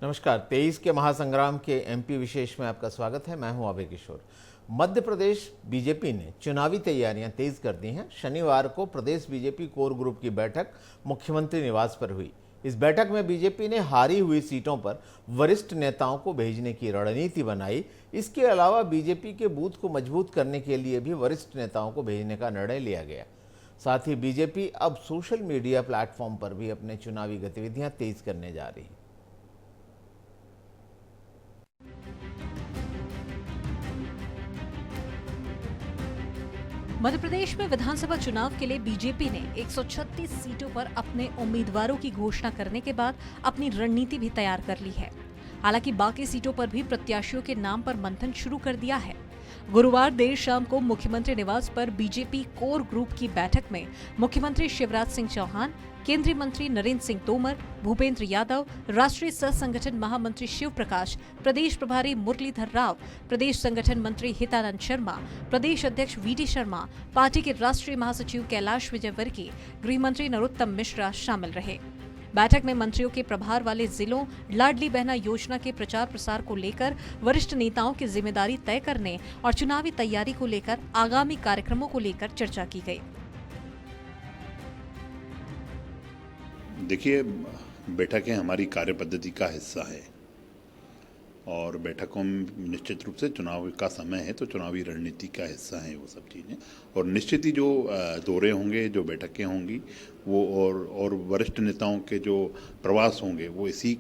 नमस्कार। 23 के महासंग्राम के एमपी विशेष में आपका स्वागत है। मैं हूं अभय किशोर। मध्य प्रदेश बीजेपी ने चुनावी तैयारियां तेज कर दी हैं। शनिवार को प्रदेश बीजेपी कोर ग्रुप की बैठक मुख्यमंत्री निवास पर हुई। इस बैठक में बीजेपी ने हारी हुई सीटों पर वरिष्ठ नेताओं को भेजने की रणनीति बनाई। इसके अलावा बीजेपी के बूथ को मजबूत करने के लिए भी वरिष्ठ नेताओं को भेजने का निर्णय लिया गया। साथ ही बीजेपी अब सोशल मीडिया प्लेटफॉर्म पर भी अपने चुनावी गतिविधियां तेज करने जा रही है। मध्य प्रदेश में विधानसभा चुनाव के लिए बीजेपी ने 136 सीटों पर अपने उम्मीदवारों की घोषणा करने के बाद अपनी रणनीति भी तैयार कर ली है। हालांकि बाकी सीटों पर भी प्रत्याशियों के नाम पर मंथन शुरू कर दिया है। गुरुवार देर शाम को मुख्यमंत्री निवास पर बीजेपी कोर ग्रुप की बैठक में मुख्यमंत्री शिवराज सिंह चौहान, केंद्रीय मंत्री नरेंद्र सिंह तोमर, भूपेंद्र यादव, राष्ट्रीय सह संगठन महामंत्री शिव प्रकाश, प्रदेश प्रभारी मुरलीधर राव, प्रदेश संगठन मंत्री हितानंद शर्मा, प्रदेश अध्यक्ष वीडी शर्मा, पार्टी के राष्ट्रीय महासचिव कैलाश विजयवर्गीय, गृह मंत्री नरोत्तम मिश्रा शामिल रहे। बैठक में मंत्रियों के प्रभार वाले जिलों लाडली बहना योजना के प्रचार प्रसार को लेकर वरिष्ठ नेताओं की जिम्मेदारी तय करने और चुनावी तैयारी को लेकर आगामी कार्यक्रमों को लेकर चर्चा की गई। देखिए, बैठकें हमारी कार्य पद्धति का हिस्सा है और बैठकों में निश्चित रूप से चुनाव का समय है तो चुनावी रणनीति का हिस्सा है वो सब चीज़ें। और निश्चित ही जो दौरे होंगे, जो बैठकें होंगी वो और वरिष्ठ नेताओं के जो प्रवास होंगे वो इसी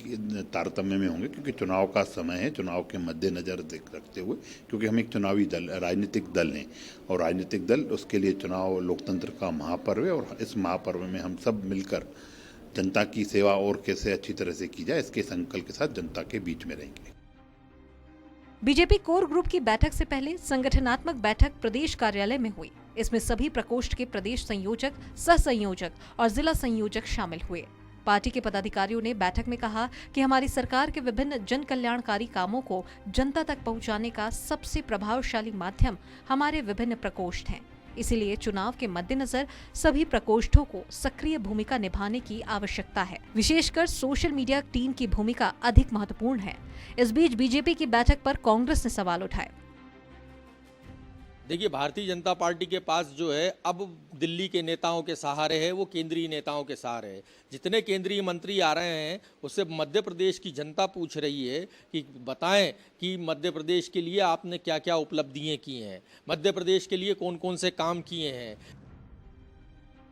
तारतम्य में होंगे, क्योंकि चुनाव का समय है। चुनाव के मद्देनज़र रखते हुए, क्योंकि हम एक चुनावी दल, राजनीतिक दल हैं और राजनीतिक दल, उसके लिए चुनाव लोकतंत्र का महापर्व है और इस महापर्व में हम सब मिलकर जनता की सेवा और कैसे अच्छी तरह से की जाए, इसके संकल्प के साथ जनता के बीच में रहेंगे। बीजेपी कोर ग्रुप की बैठक से पहले संगठनात्मक बैठक प्रदेश कार्यालय में हुई। इसमें सभी प्रकोष्ठ के प्रदेश संयोजक, सह संयोजक और जिला संयोजक शामिल हुए। पार्टी के पदाधिकारियों ने बैठक में कहा कि हमारी सरकार के विभिन्न जन कल्याणकारी कामों को जनता तक पहुंचाने का सबसे प्रभावशाली माध्यम हमारे विभिन्न प्रकोष्ठ हैं। इसीलिए चुनाव के मद्देनजर सभी प्रकोष्ठों को सक्रिय भूमिका निभाने की आवश्यकता है। विशेषकर सोशल मीडिया टीम की भूमिका अधिक महत्वपूर्ण है। इस बीच बीजेपी की बैठक पर कांग्रेस ने सवाल उठाए। देखिए, भारतीय जनता पार्टी के पास जो है अब दिल्ली के नेताओं के सहारे है, वो केंद्रीय नेताओं के सहारे है। जितने केंद्रीय मंत्री आ रहे हैं उससे मध्य प्रदेश की जनता पूछ रही है कि बताएं कि मध्य प्रदेश के लिए आपने क्या क्या उपलब्धियां की हैं, मध्य प्रदेश के लिए कौन कौन से काम किए हैं।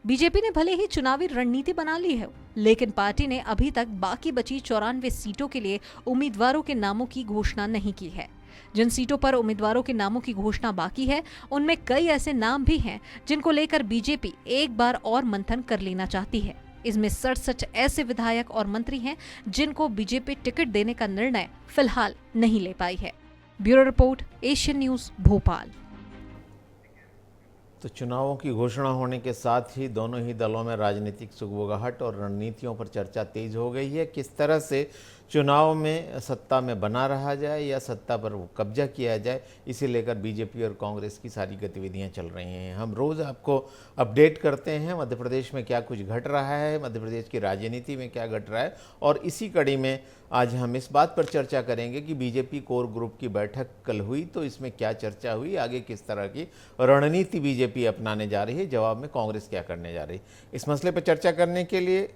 बीजेपी ने भले ही चुनावी रणनीति बना ली है, लेकिन पार्टी ने अभी तक बाकी बची 94 सीटों के लिए उम्मीदवारों के नामों की घोषणा नहीं की है। जिन सीटों पर उम्मीदवारों के नामों की घोषणा बाकी है, उनमें कई ऐसे नाम भी हैं जिनको लेकर बीजेपी एक बार और मंथन कर लेना चाहती है। इसमें 67 ऐसे विधायक और मंत्री हैं जिनको बीजेपी टिकट देने का निर्णय फिलहाल नहीं ले पाई है। Bureau report, Asian news, Bhopal. तो चुनावों की घोषणा होने के साथ ही दोनों ही दलों में राजनीतिक सुगबुगाहट और रणनीतियों पर चर्चा तेज हो गई है। किस तरह से चुनाव में सत्ता में बना रहा जाए या सत्ता पर कब्जा किया जाए, इसे लेकर बीजेपी और कांग्रेस की सारी गतिविधियां चल रही हैं। हम रोज़ आपको अपडेट करते हैं मध्य प्रदेश में क्या कुछ घट रहा है, मध्य प्रदेश की राजनीति में क्या घट रहा है, और इसी कड़ी में आज हम इस बात पर चर्चा करेंगे कि बीजेपी कोर ग्रुप की बैठक कल हुई तो इसमें क्या चर्चा हुई, आगे किस तरह की रणनीति बीजेपी अपनाने जा रही है, जवाब में कांग्रेस क्या करने जा रही है। इस मसले पर चर्चा करने के लिए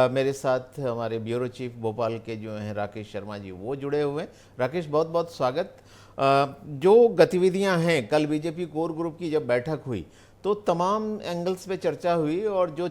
मेरे साथ हमारे ब्यूरो चीफ भोपाल के जो हैं राकेश शर्मा जी, वो जुड़े हुए हैं। राकेश, बहुत बहुत स्वागत। जो गतिविधियां हैं, कल बीजेपी कोर ग्रुप की जब बैठक हुई तो तमाम एंगल्स पे चर्चा हुई और जो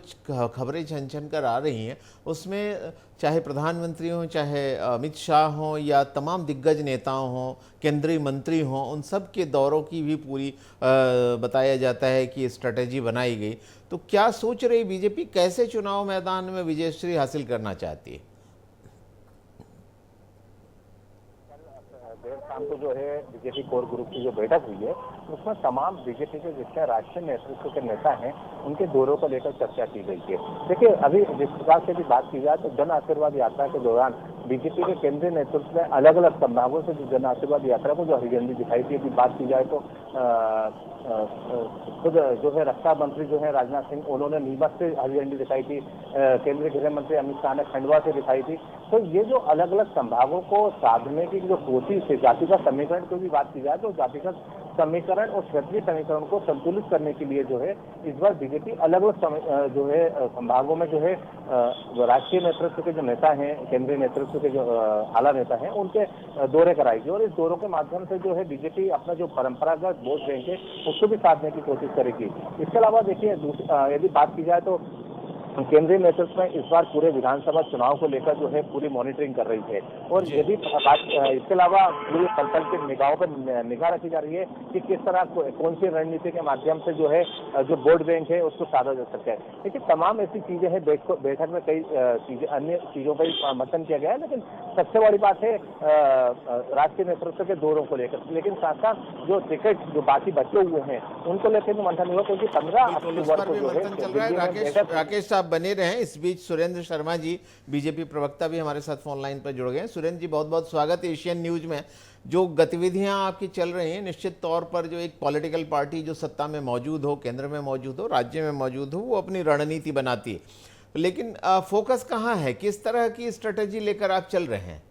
खबरें छन छन कर आ रही हैं उसमें चाहे प्रधानमंत्री हों, चाहे अमित शाह हों या तमाम दिग्गज नेताओं हों, केंद्रीय मंत्री हों, उन सब के दौरों की भी पूरी बताया जाता है कि स्ट्रेटेजी बनाई गई। तो क्या सोच रही बीजेपी, कैसे चुनाव मैदान में विजयश्री हासिल करना चाहती है? देर शाम को जो है बीजेपी कोर ग्रुप की जो बैठक हुई है उसमें तमाम बीजेपी के जितने राष्ट्रीय नेतृत्व के नेता हैं उनके दौरों को लेकर चर्चा की गई है। देखिए, अभी जिस प्रकार से भी बात की जाए तो जन आशीर्वाद यात्रा के दौरान बीजेपी के केंद्रीय नेतृत्व ने अलग अलग संभागों से जो जन आशीर्वाद यात्रा को जो हरी झंडी दिखाई थी, अभी बात की जाए तो खुद जो है रक्षा मंत्री जो है राजनाथ सिंह, उन्होंने नीमच से हरी झंडी दिखाई थी, केंद्रीय गृह मंत्री अमित शाह ने खंडवा से दिखाई थी। तो ये जो अलग अलग संभागों को साधने की जो कोशिश है, जातिगत समीकरण की भी बात की जाए तो जातिगत समीकरण और क्षेत्रीय समीकरण को संतुलित करने के लिए जो है इस बार बीजेपी अलग अलग जो है संभागों में जो है राष्ट्रीय नेतृत्व के जो नेता हैं, केंद्रीय नेतृत्व के जो आला नेता हैं, उनके दौरे कराएगी और इस दौरों के माध्यम से जो है बीजेपी अपना जो परंपरागत वोट बैंक है उसको भी साधने की कोशिश करेगी। इसके अलावा देखिए, यदि बात की जाए तो केंद्रीय नेतृत्व में इस बार पूरे विधानसभा चुनाव को लेकर जो है पूरी मॉनिटरिंग कर रही है और यदि इसके अलावा पूरी पल की निगाहों पर निगाह रखी जा रही है कि किस तरह कौन सी रणनीति के माध्यम से जो है जो वोट बैंक है उसको साधा जा सकता है। देखिए, तमाम ऐसी चीजें हैं, बैठक में कई चीजें अन्य चीजों का भी मंथन किया गया है, लेकिन सबसे बड़ी बात है राष्ट्रीय नेतृत्व के दौरों को लेकर। लेकिन साथ साथ जो टिकट जो बाकी बचे हुए हैं उनको लेकर भी मंथन हुआ, क्योंकि 15 अक्टूबर को जो है राकेश साहब बने रहे। इस बीच सुरेंद्र शर्मा जी, बीजेपी प्रवक्ता, भी हमारे साथ फोन लाइन पर जुड़ गए हैं। सुरेंद्र जी, बहुत बहुत स्वागत है एशियन न्यूज में। जो गतिविधियां आपकी चल रही हैं, निश्चित तौर पर जो एक पॉलिटिकल पार्टी जो सत्ता में मौजूद हो, केंद्र में मौजूद हो, राज्य में मौजूद हो, वो अपनी रणनीति बनाती है, लेकिन फोकस कहाँ है? किस तरह की स्ट्रेटेजी लेकर आप चल रहे हैं?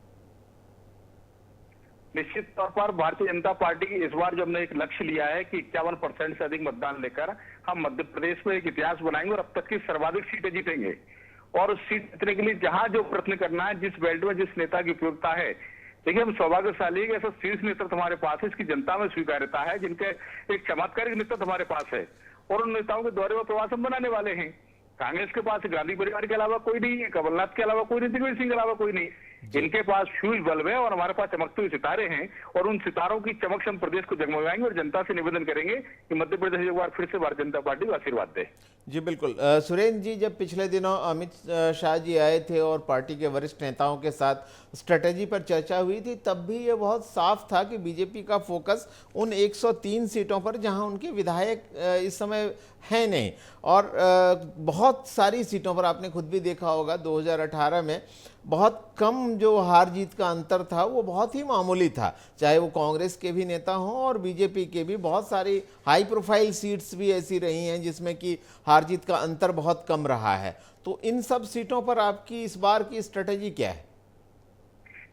निश्चित तौर पर भारतीय जनता पार्टी की इस बार जो हमने एक लक्ष्य लिया है कि 51% से अधिक मतदान लेकर हम मध्य प्रदेश में एक इतिहास बनाएंगे और अब तक की सर्वाधिक सीटें जीतेंगे। और उस सीट जीतने के लिए जहां जो प्रयत्न करना है, जिस बेल्ट में जिस नेता की उपयोगिता है, देखिए हम सौभाग्यशाली है कि ऐसा शीर्ष नेतृत्व हमारे पास है, इसकी जनता में स्वीकार्यता है, जिनके एक चमत्कारिक नेतृत्व हमारे पास है और उन नेताओं के दौरे व प्रवास हम बनाने वाले हैं। कांग्रेस के पास गांधी परिवार के अलावा कोई नहीं है, कमलनाथ के अलावा कोई नहीं, दिग्विजय सिंह के अलावा कोई नहीं। इनके पास फ्यूज बल्ब है और हमारे पास चमकते हुए सितारे हैं और उन सितारों की चमक से हम प्रदेश को जगमगाएंगे और जनता से निवेदन करेंगे कि मध्य प्रदेश एक बार फिर से भारतीय जनता पार्टी को आशीर्वाद दे। जी बिल्कुल। सुरेंद्र जी, जब पिछले दिनों अमित शाह जी आए थे और पार्टी के वरिष्ठ नेताओं के साथ स्ट्रेटेजी पर चर्चा हुई थी, तब भी ये बहुत साफ था कि बीजेपी का फोकस उन 103 सीटों पर जहां उनके विधायक इस समय हैं नहीं, और बहुत सारी सीटों पर आपने खुद भी देखा होगा 2018 में बहुत कम जो हार जीत का अंतर था वो बहुत ही मामूली था, चाहे वो कांग्रेस के भी नेता हों और बीजेपी के भी। बहुत सारी हाई प्रोफाइल सीट्स भी ऐसी रही हैं जिसमें कि हार जीत का अंतर बहुत कम रहा है। तो इन सब सीटों पर आपकी इस बार की स्ट्रेटेजी क्या है?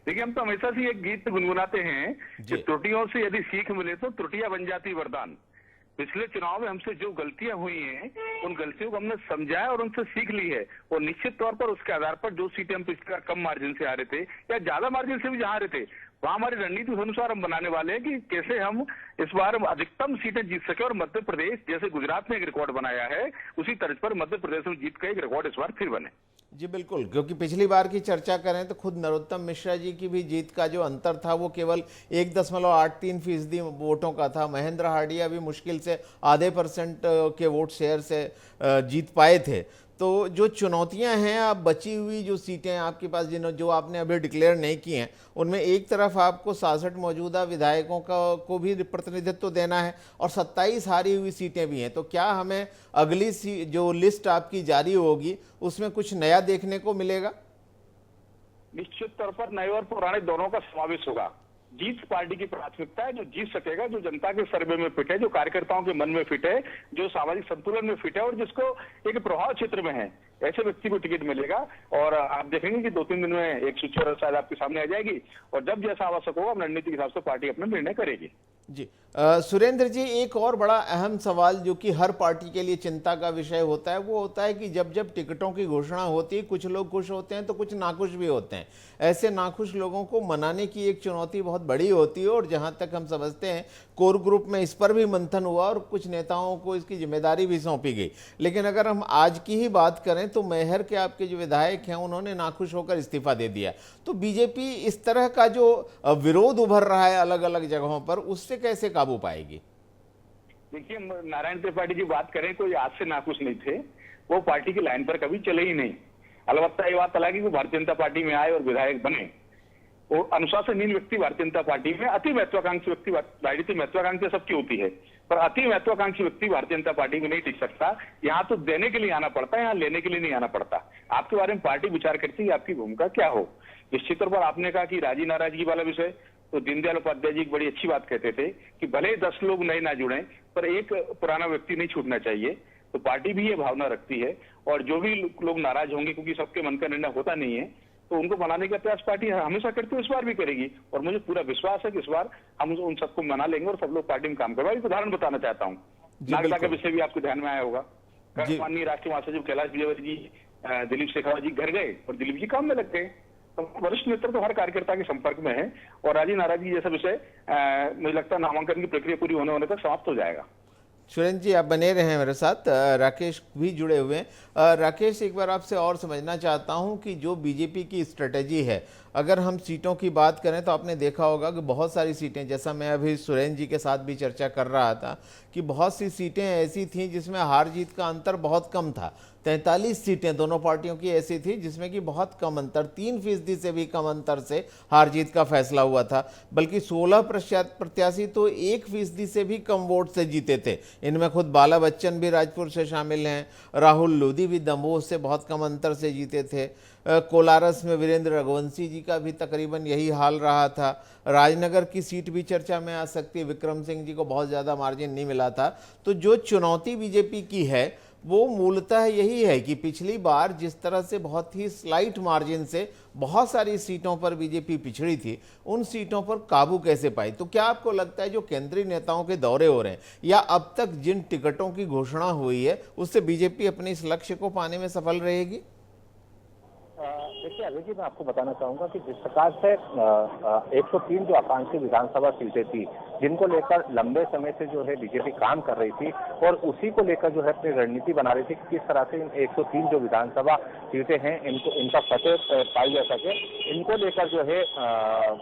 देखिए, हम तो हमेशा से एक गीत गुनगुनाते हैं कि त्रुटियों से यदि सीख मिले तो त्रुटियां बन जाती वरदान। पिछले चुनाव में हमसे जो गलतियां हुई हैं उन गलतियों को हमने समझा है और उनसे सीख ली है और निश्चित तौर पर उसके आधार पर जो सीटें हम पिछले बार कम मार्जिन से आ रहे थे या ज्यादा मार्जिन से भी जहां आ रहे थे, वहां हमारी रणनीति उस अनुसार हम बनाने वाले हैं कि कैसे हम इस बार अधिकतम सीटें जीत सके। और मध्य प्रदेश जैसे गुजरात ने एक रिकॉर्ड बनाया है, उसी तर्ज पर मध्य प्रदेश में जीत का एक रिकॉर्ड इस बार फिर बने। जी बिल्कुल, क्योंकि पिछली बार की चर्चा करें तो खुद नरोत्तम मिश्रा जी की भी जीत का जो अंतर था वो केवल 1.83% वोटों का था। महेंद्र हार्डिया भी मुश्किल से आधे % के वोट शेयर से जीत पाए थे। तो जो चुनौतियां हैं, आप बची हुई जो सीटें आपके पास जो आपने अभी डिक्लेयर नहीं की हैं, उनमें एक तरफ आपको 66 मौजूदा विधायकों को भी प्रतिनिधित्व देना है और 27 हारी हुई सीटें भी हैं। तो क्या हमें अगली जो लिस्ट आपकी जारी होगी उसमें कुछ नया देखने को मिलेगा? निश्चित तौर पर नए और पुराने दोनों का समावेश होगा। जीत पार्टी की प्राथमिकता है, जो जीत सकेगा, जो जनता के सर्वे में फिट है, जो कार्यकर्ताओं के मन में फिट है, जो सामाजिक संतुलन में फिट है और जिसको एक प्रभाव क्षेत्र में है, ऐसे व्यक्ति को टिकट मिलेगा। और आप देखेंगे कि 2-3 दिन में एक सूची शायद आपके सामने आ जाएगी और जब जैसा आवश्यक होगा रणनीति के हिसाब से पार्टी अपना निर्णय करेगी। जी सुरेंद्र जी, एक और बड़ा अहम सवाल जो कि हर पार्टी के लिए चिंता का विषय होता है वो होता है कि जब जब टिकटों की घोषणा होती है, कुछ लोग खुश होते हैं तो कुछ नाखुश भी होते हैं। ऐसे नाखुश लोगों को मनाने की एक चुनौती बहुत बड़ी होती है और जहां तक हम समझते हैं कोर ग्रुप में इस पर भी मंथन हुआ और कुछ नेताओं को इसकी जिम्मेदारी भी सौंपी गई। लेकिन अगर हम आज की ही बात करें तो मैहर के आपके जो विधायक हैं उन्होंने नाखुश होकर इस्तीफा दे दिया। तो बीजेपी इस तरह का जो विरोध उभर रहा है अलग अलग जगहों पर, उससे कैसे काबू पाएगी? देखिए, नारायण त्रिपाठी जी बात करें, कोई आज से नाखुश नहीं थे, वो पार्टी की लाइन पर कभी चले ही नहीं। अलबत्ता ये बात अलग है कि वो भारतीय जनता पार्टी में आए और विधायक बने। और अनुशासनहीन व्यक्ति भारतीय जनता पार्टी में, अति महत्वाकांक्षी व्यक्ति, राजनीति महत्वाकांक्षा सबकी होती है, पर अति महत्वाकांक्षी व्यक्ति भारतीय जनता पार्टी में नहीं टिक सकता। यहाँ तो देने के लिए आना पड़ता है, यहाँ लेने के लिए नहीं आना पड़ता। आपके बारे में पार्टी विचार करती है, आपकी भूमिका क्या हो। निश्चित तौर पर आपने कहा कि राजी नाराजगी वाला विषय, तो दीनदयाल उपाध्याय जी एक बड़ी अच्छी बात कहते थे कि भले 10 लोग नए ना जुड़े, पर एक पुराना व्यक्ति नहीं छूटना चाहिए। तो पार्टी भी ये भावना रखती है, और जो भी लोग नाराज होंगे, क्योंकि सबके मन का निर्णय होता नहीं है, तो उनको मनाने का प्रयास पार्टी हमेशा करती है, इस बार भी करेगी। और मुझे पूरा विश्वास है कि इस बार हम उन सबको मना लेंगे और सब लोग पार्टी में काम करवाएंगे। एक उदाहरण बताना चाहता हूँ, नागरिकता का विषय भी आपके ध्यान में आया होगा। माननीय राष्ट्रीय महासचिव कैलाश विजयवर्गीय जी दिलीप शेखावत जी घर गए और दिलीप जी काम में लग गए। तो वरिष्ठ नेतृत्व तो हर कार्यकर्ता के संपर्क में है, और राजी नाराजगी जैसा विषय मुझे लगता है नामांकन की प्रक्रिया पूरी होने तक समाप्त हो जाएगा। सुरेंद्र जी, आप बने रहे हैं मेरे साथ। राकेश भी जुड़े हुए हैं। राकेश, एक बार आपसे और समझना चाहता हूं कि जो बीजेपी की स्ट्रेटेजी है, अगर हम सीटों की बात करें तो आपने देखा होगा कि बहुत सारी सीटें, जैसा मैं अभी सुरेंद्र जी के साथ भी चर्चा कर रहा था, कि बहुत सी सीटें ऐसी थीं जिसमें हार जीत का अंतर बहुत कम था। 43 सीटें दोनों पार्टियों की ऐसी थी जिसमें कि बहुत कम अंतर, 3% से भी कम अंतर से हार जीत का फैसला हुआ था। बल्कि 16 प्रत्याशी तो 1% से भी कम वोट से जीते थे। इनमें खुद बाला बच्चन भी राजपुर से शामिल हैं, राहुल लोधी भी दमोह से बहुत कम अंतर से जीते थे। कोलारस में वीरेंद्र रघुवंशी जी का भी तकरीबन यही हाल रहा था। राजनगर की सीट भी चर्चा में आ सकती है, विक्रम सिंह जी को बहुत ज़्यादा मार्जिन नहीं मिला था। तो जो चुनौती बीजेपी की है वो मूलतः यही है कि पिछली बार जिस तरह से बहुत ही स्लाइट मार्जिन से बहुत सारी सीटों पर बीजेपी पिछड़ी थी, उन सीटों पर काबू कैसे पाई। तो क्या आपको लगता है जो केंद्रीय नेताओं के दौरे हो रहे हैं या अब तक जिन टिकटों की घोषणा हुई है, उससे बीजेपी अपने इस लक्ष्य को पाने में सफल रहेगी? देखिए अभी जी, मैं आपको बताना चाहूंगा कि जिस प्रकार से 103 जो आकांक्षी विधानसभा सीटें थी, जिनको लेकर लंबे समय से जो है बीजेपी काम कर रही थी और उसी को लेकर जो है अपनी रणनीति बना रही थी कि किस तरह से इन 103 जो विधानसभा सीटें हैं इनका फतेह पाई जा सके, इनको लेकर जो है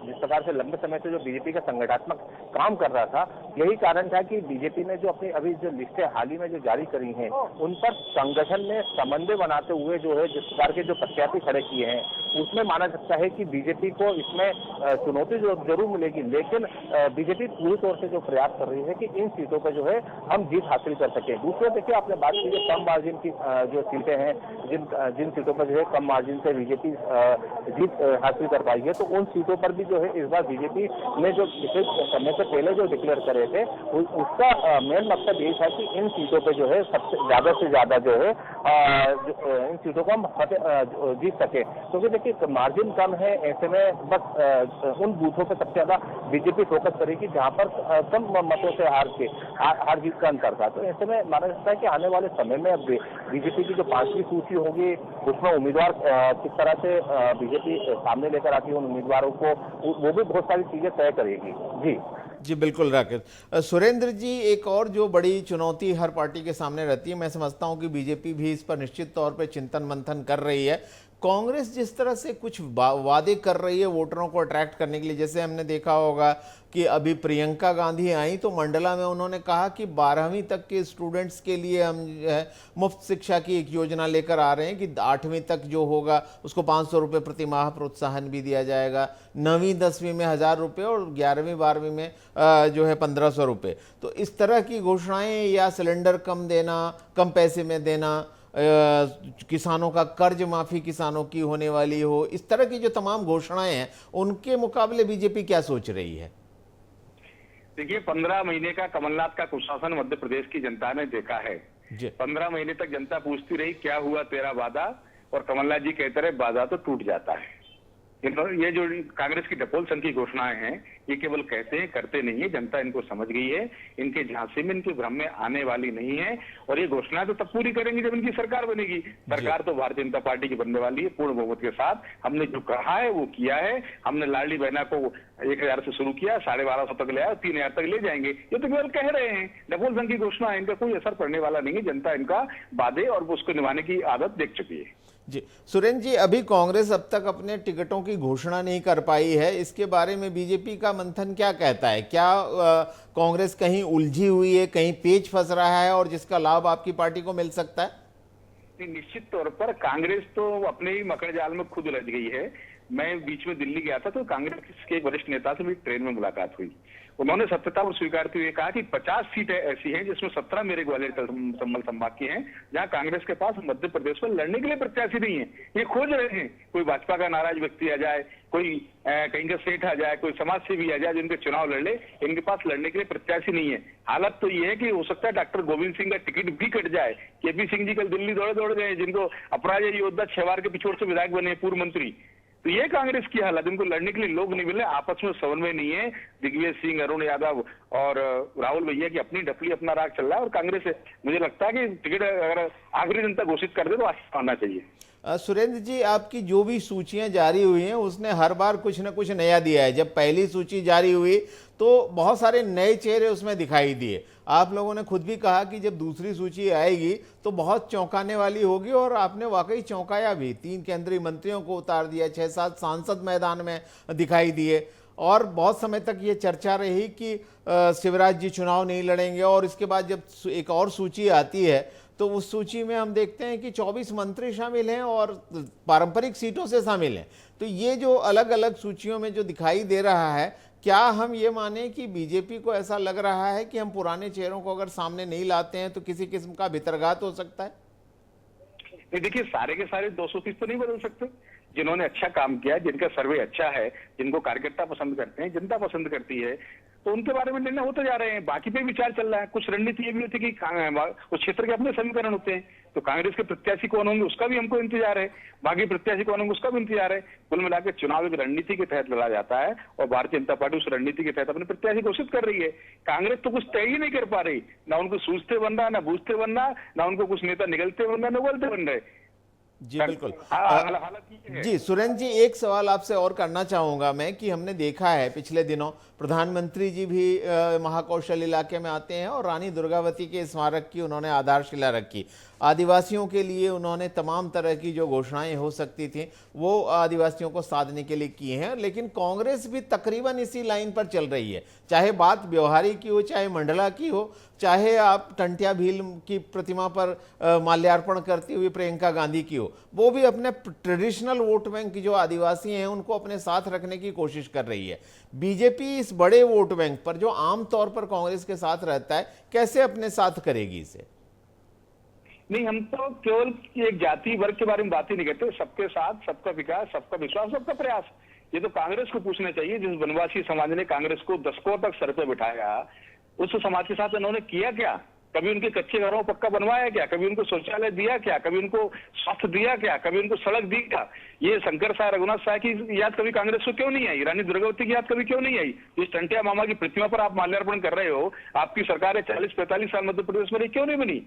जिस प्रकार से लंबे समय से जो बीजेपी का संगठनात्मक काम कर रहा था, यही कारण था कि बीजेपी ने जो अपनी अभी जो लिस्टें हाल ही में जो जारी करी हैं, उन पर संगठन में समन्वय बनाते हुए जो है जिस प्रकार के जो प्रत्याशी खड़े किए हैं, उसमें माना सकता है कि बीजेपी को इसमें चुनौती जरूर मिलेगी, लेकिन बीजेपी पूरी तौर से जो प्रयास कर रही है कि इन सीटों पर जो है हम जीत हासिल कर सके। दूसरे देखिए, आपने बात की जो कम मार्जिन की जो सीटें हैं, जिन सीटों पर जो है कम मार्जिन से बीजेपी जीत हासिल कर पाई है, तो उन सीटों पर भी जो है इस बार बीजेपी ने जो पिछले समय से पहले जो डिक्लेयर करे थे, उसका मेन मकसद ये था कि इन सीटों पर जो है सबसे ज्यादा से ज्यादा जो है इन सीटों को हम जीत सके। क्योंकि देखिए मार्जिन कम है, ऐसे में बस उन बूथों पर सबसे ज्यादा बीजेपी फोकस करेगी जहां पर कम मतों से हार जीत का अंतर था। तो ऐसे में माना जाता है कि आने वाले समय में अब बीजेपी की जो 5वीं सूची होगी, उसमें उम्मीदवार किस तरह से बीजेपी सामने लेकर आती है उन उम्मीदवारों को, वो भी बहुत सारी चीजें तय करेगी। जी बिल्कुल राकेश। सुरेंद्र जी, एक और जो बड़ी चुनौती हर पार्टी के सामने रहती है, मैं समझता हूं कि बीजेपी भी इस पर निश्चित तौर पर चिंतन मंथन कर रही है। कांग्रेस जिस तरह से कुछ वादे कर रही है वोटरों को अट्रैक्ट करने के लिए, जैसे हमने देखा होगा कि अभी प्रियंका गांधी आई तो मंडला में उन्होंने कहा कि 12वीं तक के स्टूडेंट्स के लिए हम जो है मुफ्त शिक्षा की एक योजना लेकर आ रहे हैं कि 8वीं तक जो होगा उसको 500 रुपये प्रति माह प्रोत्साहन भी दिया जाएगा, 9वीं 10वीं में 1000 रुपये और 11वीं 12वीं में जो है 1500 रुपये। तो इस तरह की घोषणाएं, या सिलेंडर कम देना, कम पैसे में देना, किसानों का कर्ज माफी किसानों की होने वाली हो, इस तरह की जो तमाम घोषणाएं हैं, उनके मुकाबले बीजेपी क्या सोच रही है? देखिए, 15 महीने का कमलनाथ का कुशासन मध्य प्रदेश की जनता ने देखा है। 15 महीने तक जनता पूछती रही क्या हुआ तेरा वादा, और कमलनाथ जी कहते रहे वादा तो टूट जाता है। ये जो कांग्रेस की डपोल संघ की घोषणाएं हैं, ये केवल कहते हैं, करते नहीं है। जनता इनको समझ गई है, इनके झांसे में, इनके भ्रम में आने वाली नहीं है। और ये घोषणाएं तो तब पूरी करेंगे जब इनकी सरकार बनेगी। सरकार तो भारतीय जनता पार्टी की बनने वाली है पूर्ण बहुमत के साथ। हमने जो कहा है वो किया है। हमने लाडली बहना को 1000 से शुरू किया, 1250 तक ले आया, 3000 तक ले जाएंगे। ये तो केवल कह रहे हैं, डपोल संघ की घोषणा है, इनका कोई असर पड़ने वाला नहीं है। जनता इनका वादे और उसको निभाने की आदत देख चुकी है। जी सुरेंद्र जी, अभी कांग्रेस अब तक अपने टिकटों की घोषणा नहीं कर पाई है, इसके बारे में बीजेपी का मंथन क्या कहता है? क्या कांग्रेस कहीं उलझी हुई है, कहीं पेच फंस रहा है और जिसका लाभ आपकी पार्टी को मिल सकता है? निश्चित तौर पर कांग्रेस तो अपने ही मकड़ जाल में खुद उलझ गई है। मैं बीच में दिल्ली गया था तो कांग्रेस के एक वरिष्ठ नेता से मेरी ट्रेन में मुलाकात हुई। उन्होंने सत्यता को स्वीकार करते हुए कहा कि 50 सीटें ऐसी हैं जिसमें 17 मेरे ग्वालियर संभल संभाग की हैं, जहां कांग्रेस के पास मध्य प्रदेश में लड़ने के लिए प्रत्याशी नहीं है। ये खोज रहे हैं, कोई भाजपा का नाराज व्यक्ति आ जाए, कोई कहीं का सेठ आ जाए, कोई समाज सेवी आ जाए जिनके चुनाव लड़ ले, इनके पास लड़ने के लिए प्रत्याशी नहीं है। हालत तो ये है कि हो सकता है डॉक्टर गोविंद सिंह का टिकट भी कट जाए। केपी सिंह जी कल दिल्ली दौड़ गए, जिनको अपराजय योद्धा 6 बार के पिछोड़ से विधायक बने, पूर्व मंत्री। तो ये कांग्रेस की हालत, इनको लड़ने के लिए लोग नहीं मिले, आपस में समन्वय नहीं है। दिग्विजय सिंह, अरुण यादव और राहुल भैया की अपनी ढपली अपना राग चल रहा है और कांग्रेस मुझे लगता है कि टिकट अगर आखिरी दिन तक घोषित कर दे तो आसान होना चाहिए। सुरेंद्र जी, आपकी जो भी सूचियां जारी हुई हैं उसने हर बार कुछ न कुछ नया दिया है। जब पहली सूची जारी हुई तो बहुत सारे नए चेहरे उसमें दिखाई दिए। आप लोगों ने खुद भी कहा कि जब दूसरी सूची आएगी तो बहुत चौंकाने वाली होगी, और आपने वाकई चौंकाया भी। 3 केंद्रीय मंत्रियों को उतार दिया, 6-7 सांसद मैदान में दिखाई दिए, और बहुत समय तक ये चर्चा रही कि शिवराज जी चुनाव नहीं लड़ेंगे। और इसके बाद जब एक और सूची आती है तो उस सूची में हम देखते हैं कि 24 मंत्री शामिल हैं और पारंपरिक सीटों से शामिल हैं। तो ये जो अलग अलग सूचियों में जो दिखाई दे रहा है, क्या हम ये माने कि बीजेपी को ऐसा लग रहा है कि हम पुराने चेहरों को अगर सामने नहीं लाते हैं तो किसी किस्म का भितरघात हो सकता है? नहीं, देखिए, सारे के सारे 230 तो नहीं बदल सकते। जिन्होंने अच्छा काम किया, जिनका सर्वे अच्छा है, जिनको कार्यकर्ता पसंद करते हैं, जनता पसंद करती है, तो उनके बारे में निर्णय होते जा रहे हैं। बाकी पे विचार चल रहा है। कुछ रणनीति ये भी होती है कि उस क्षेत्र के अपने समीकरण होते हैं, तो कांग्रेस के प्रत्याशी कौन होंगे उसका भी हमको इंतजार है, बाकी प्रत्याशी कौन होंगे उसका भी इंतजार है। कुल मिलाकर चुनाव एक रणनीति के तहत लड़ा जाता है और भारतीय जनता पार्टी उस रणनीति के तहत अपने प्रत्याशी घोषित कर रही है। कांग्रेस तो कुछ तय ही नहीं कर पा रही, ना उनको सूझते बन रहा, ना बूझते बन रहा, ना उनको कुछ नेता निगलते बन रहा, न उगलते बन रहे। जी बिल्कुल। हालत ये है। जी सुरेंद्र जी, एक सवाल आपसे और करना चाहूँगा मैं कि हमने देखा है पिछले दिनों प्रधानमंत्री जी भी महाकौशल इलाके में आते हैं और रानी दुर्गावती के स्मारक की उन्होंने आधारशिला रखी। आदिवासियों के लिए उन्होंने तमाम तरह की जो घोषणाएं हो सकती थी वो आदिवासियों को साधने के लिए की हैं, लेकिन कांग्रेस भी तकरीबन इसी लाइन पर चल रही है। चाहे बात व्यवहारी की हो, चाहे मंडला की हो, चाहे आप टंटिया भील की प्रतिमा पर माल्यार्पण करती हुई प्रियंका गांधी की हो, वो भी अपने ट्रेडिशनल वोट बैंक की जो आदिवासी हैं उनको अपने साथ रखने की कोशिश कर रही है। बीजेपी इस बड़े वोट बैंक पर जो आमतौर पर कांग्रेस के साथ रहता है, कैसे अपने साथ करेगी इसे? नहीं, हम तो केवल एक जाति वर्ग के बारे में बात ही नहीं करते। सबके साथ, सबका विकास, सबका विश्वास, सबका प्रयास, ये तो कांग्रेस को पूछना चाहिए। जिस वनवासी समाज ने कांग्रेस को दशकों तक सर पे बिठाया, उस समाज के साथ इन्होंने किया क्या? कभी उनके कच्चे घरों को पक्का बनवाया क्या? कभी उनको शौचालय दिया क्या? कभी उनको स्वास्थ्य दिया क्या? कभी उनको सड़क दी क्या? ये शंकर साय, रघुनाथ साय की याद कभी कांग्रेस को क्यों नहीं आई? रानी दुर्गावती की याद कभी क्यों नहीं आई? इस टंटिया मामा की प्रतिमा पर आप माल्यार्पण कर रहे हो, आपकी सरकार है 40-45 साल मध्य प्रदेश में, क्यों नहीं बनी?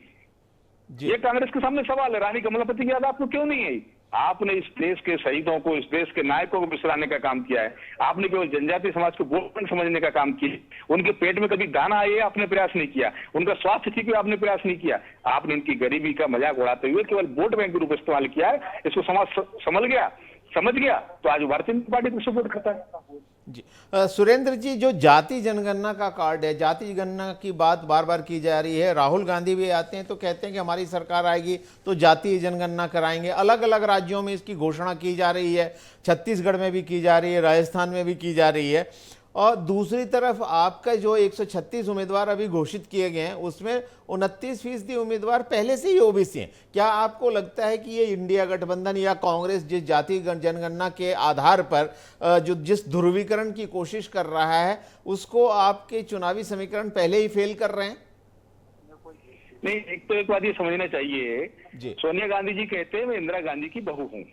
ये कांग्रेस के सामने सवाल है। रानी कमलापति की याद आपको क्यों नहीं आई? आपने इस देश के शहीदों को, इस देश के नायकों को बिसराने का काम किया है। आपने केवल जनजातीय समाज को वोट बैंक समझने का काम किया। उनके पेट में कभी दाना आए आपने प्रयास नहीं किया, उनका स्वास्थ्य ठीक है आपने प्रयास नहीं किया। आपने उनकी गरीबी का मजाक उड़ाते हुए केवल वोट बैंक के रूप में इस्तेमाल किया है। इसको समाज समझ गया तो आज भारतीय जनता पार्टी को सपोर्ट करता है। जी सुरेंद्र जी, जो जाति जनगणना का कार्ड है, जाति जनगणना की बात बार बार की जा रही है। राहुल गांधी भी आते हैं तो कहते हैं कि हमारी सरकार आएगी तो जाति जनगणना कराएंगे। अलग अलग राज्यों में इसकी घोषणा की जा रही है, छत्तीसगढ़ में भी की जा रही है, राजस्थान में भी की जा रही है। और दूसरी तरफ आपका जो 136 उम्मीदवार अभी घोषित किए गए हैं उसमें 29% उम्मीदवार पहले से ही ओबीसी हैं। क्या आपको लगता है कि ये इंडिया गठबंधन या कांग्रेस जिस जाति जनगणना के आधार पर जो जिस ध्रुवीकरण की कोशिश कर रहा है उसको आपके चुनावी समीकरण पहले ही फेल कर रहे हैं? नहीं, एक बात ये समझना चाहिए, सोनिया गांधी जी कहते हैं मैं इंदिरा गांधी की बहू हूँ,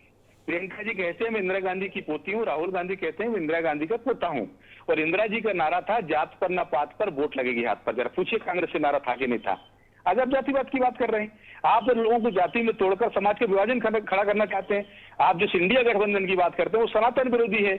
प्रियंका जी कहते हैं मैं इंदिरा गांधी की पोती हूँ, राहुल गांधी कहते हैं मैं इंदिरा गांधी का पोता हूँ। और इंदिरा जी का नारा था जात पर ना पात पर वोट लगेगी हाथ पर। जरा पूछिए कांग्रेस से नारा था कि नहीं था? आज आप जातिवाद की बात कर रहे हैं। आप लोगों को जाति में तोड़कर समाज के विभाजन खड़ा करना चाहते हैं। आप जिस इंडिया गठबंधन की बात करते हैं वो सनातन विरोधी है।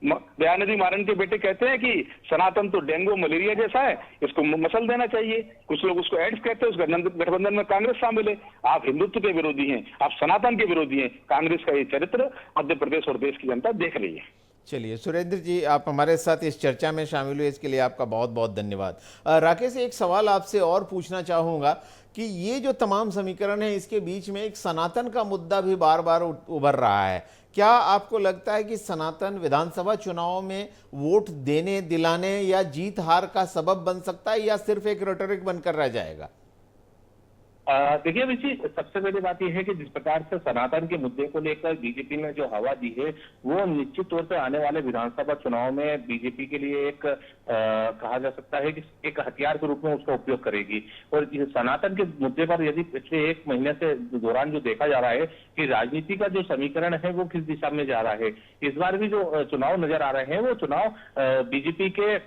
दयानिधि मारन के बेटे कहते हैं कि सनातन तो डेंगू मलेरिया जैसा है, इसको मसल देना चाहिए। कुछ लोग उसको एड्स कहते हैं। उस गठबंधन में कांग्रेस शामिल है। आप हिंदुत्व के विरोधी हैं, आप सनातन के विरोधी हैं। कांग्रेस का ये चरित्र मध्य प्रदेश और देश की जनता देख रही है। चलिए सुरेंद्र जी, आप हमारे साथ इस चर्चा में शामिल हुए, इसके लिए आपका बहुत बहुत धन्यवाद। राकेश, एक सवाल आपसे और पूछना चाहूँगा कि ये जो तमाम समीकरण है इसके बीच में एक सनातन का मुद्दा भी बार बार उभर रहा है। क्या आपको लगता है कि सनातन विधानसभा चुनाव में वोट देने दिलाने या जीत हार का सबब बन सकता है या सिर्फ एक रेटोरिक बनकर रह जाएगा? देखिए अभिषेक जी, सबसे पहली बात यह है कि जिस प्रकार से सनातन के मुद्दे को लेकर बीजेपी ने जो हवा दी है वो निश्चित तौर पर आने वाले विधानसभा चुनाव में बीजेपी के लिए एक कहा जा सकता है कि एक हथियार के रूप में उसका उपयोग करेगी। और इस सनातन के मुद्दे पर यदि पिछले एक महीने से दौरान जो देखा जा रहा है कि राजनीति का जो समीकरण है वो किस दिशा में जा रहा है, इस बार भी जो चुनाव नजर आ रहे हैं वो चुनाव बीजेपी के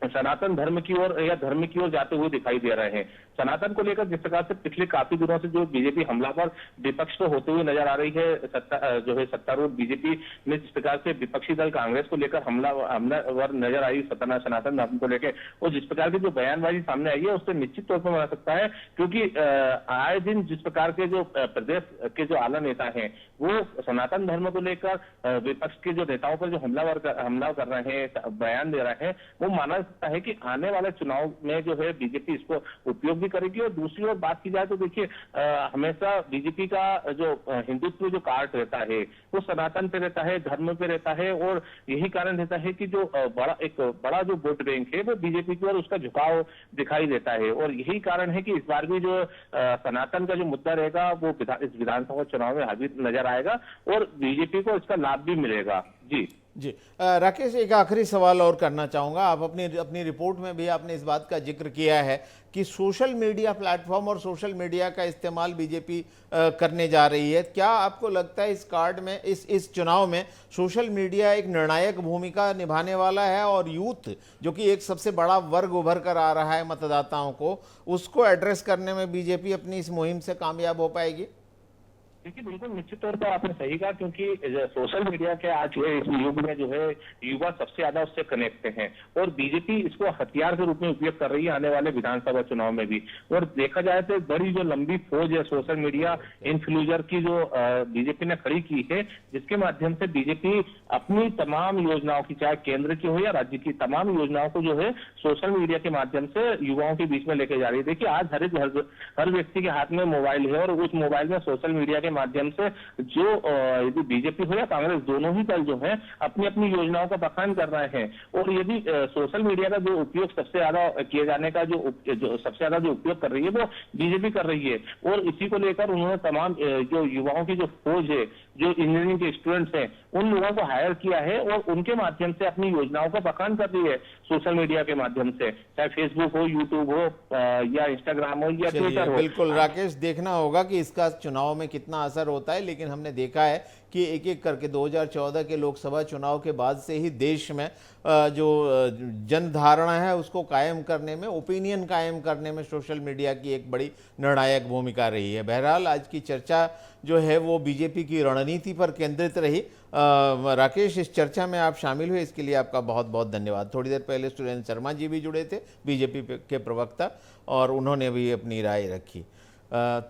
सनातन धर्म की ओर या धर्म की ओर जाते हुए दिखाई दे रहे हैं। सनातन को लेकर जिस प्रकार से पिछले काफी दिनों से जो बीजेपी हमलावर विपक्ष तो होते हुए नजर आ रही है, जो है सत्तारूढ़ बीजेपी ने जिस प्रकार से विपक्षी दल कांग्रेस को लेकर हमलावर नजर आई सनातन धर्म को लेकर, और जिस प्रकार की जो बयानबाजी सामने आई है उससे निश्चित तौर पर बना सकता है, क्योंकि आए दिन जिस प्रकार के जो प्रदेश के जो आला नेता हैं वो सनातन धर्म को लेकर विपक्ष के जो नेताओं पर जो हमला कर रहे हैं, बयान दे रहे हैं, वो माना सकता है कि आने वाले चुनाव में जो है बीजेपी इसको उपयोग भी करेगी। और दूसरी ओर बात की जाए तो देखिए हमेशा बीजेपी का जो हिंदुत्व जो कार्ड रहता है वो सनातन पे रहता है, धर्म पे रहता है, और यही कारण रहता है कि जो बड़ा जो वोट बैंक है वो बीजेपी की ओर उसका झुकाव दिखाई देता है। और यही कारण है कि इस बार भी जो सनातन का जो मुद्दा रहेगा वो इस विधानसभा चुनाव में हावी नजर आएगा और बीजेपी को इसका लाभ भी मिलेगा। जी राकेश, एक आखिरी सवाल और करना चाहूँगा। आप अपनी रिपोर्ट में भी आपने इस बात का जिक्र किया है कि सोशल मीडिया प्लेटफॉर्म और सोशल मीडिया का इस्तेमाल बीजेपी करने जा रही है। क्या आपको लगता है इस कार्ड में इस चुनाव में सोशल मीडिया एक निर्णायक भूमिका निभाने वाला है और यूथ जो कि एक सबसे बड़ा वर्ग उभर कर आ रहा है मतदाताओं को, उसको एड्रेस करने में बीजेपी अपनी इस मुहिम से कामयाब हो पाएगी? देखिए बिल्कुल निश्चित तौर पर आपने सही कहा, क्योंकि सोशल मीडिया के आज इस युग में जो है युवा सबसे ज्यादा उससे कनेक्ट हैं और बीजेपी इसको हथियार के रूप में उपयोग कर रही है आने वाले विधानसभा चुनाव में भी। और देखा जाए तो बड़ी जो लंबी फौज है सोशल मीडिया इन्फ्लुएंसर की जो बीजेपी ने खड़ी की है, जिसके माध्यम से बीजेपी अपनी तमाम योजनाओं की, चाहे केंद्र की हो या राज्य की, तमाम योजनाओं को जो है सोशल मीडिया के माध्यम से युवाओं के बीच में लेके जा रही है। देखिए आज हर व्यक्ति के हाथ में मोबाइल है और उस मोबाइल में सोशल मीडिया के माध्यम से जो यदि बीजेपी हो या कांग्रेस दोनों ही दल जो है अपनी अपनी योजनाओं का बखान कर रहे हैं। और यदि सोशल मीडिया का जो उपयोग सबसे ज्यादा किए जाने का जो सबसे ज्यादा जो उपयोग कर रही है वो बीजेपी कर रही है। और इसी को लेकर उन्होंने तमाम जो युवाओं की जो फौज है, जो इंजीनियरिंग के स्टूडेंट्स हैं, उन लोगों को हायर किया है और उनके माध्यम से अपनी योजनाओं का बखान कर रही है सोशल मीडिया के माध्यम से, चाहे फेसबुक हो, यूट्यूब हो या इंस्टाग्राम हो या ट्विटर हो। बिल्कुल राकेश, देखना होगा कि इसका चुनाव में कितना असर होता है, लेकिन हमने देखा है कि एक एक करके 2014 के लोकसभा चुनाव के बाद से ही देश में जो जनधारणा है उसको कायम करने में, ओपिनियन कायम करने में सोशल मीडिया की एक बड़ी निर्णायक भूमिका रही है। बहरहाल आज की चर्चा जो है वो बीजेपी की रणनीति पर केंद्रित रही। राकेश, इस चर्चा में आप शामिल हुए, इसके लिए आपका बहुत बहुत धन्यवाद। थोड़ी देर पहले सुरेंद्र शर्मा जी भी जुड़े थे, बीजेपी के प्रवक्ता, और उन्होंने भी अपनी राय रखी।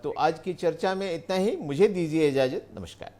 तो आज की चर्चा में इतना ही, मुझे दीजिए इजाज़त, नमस्कार।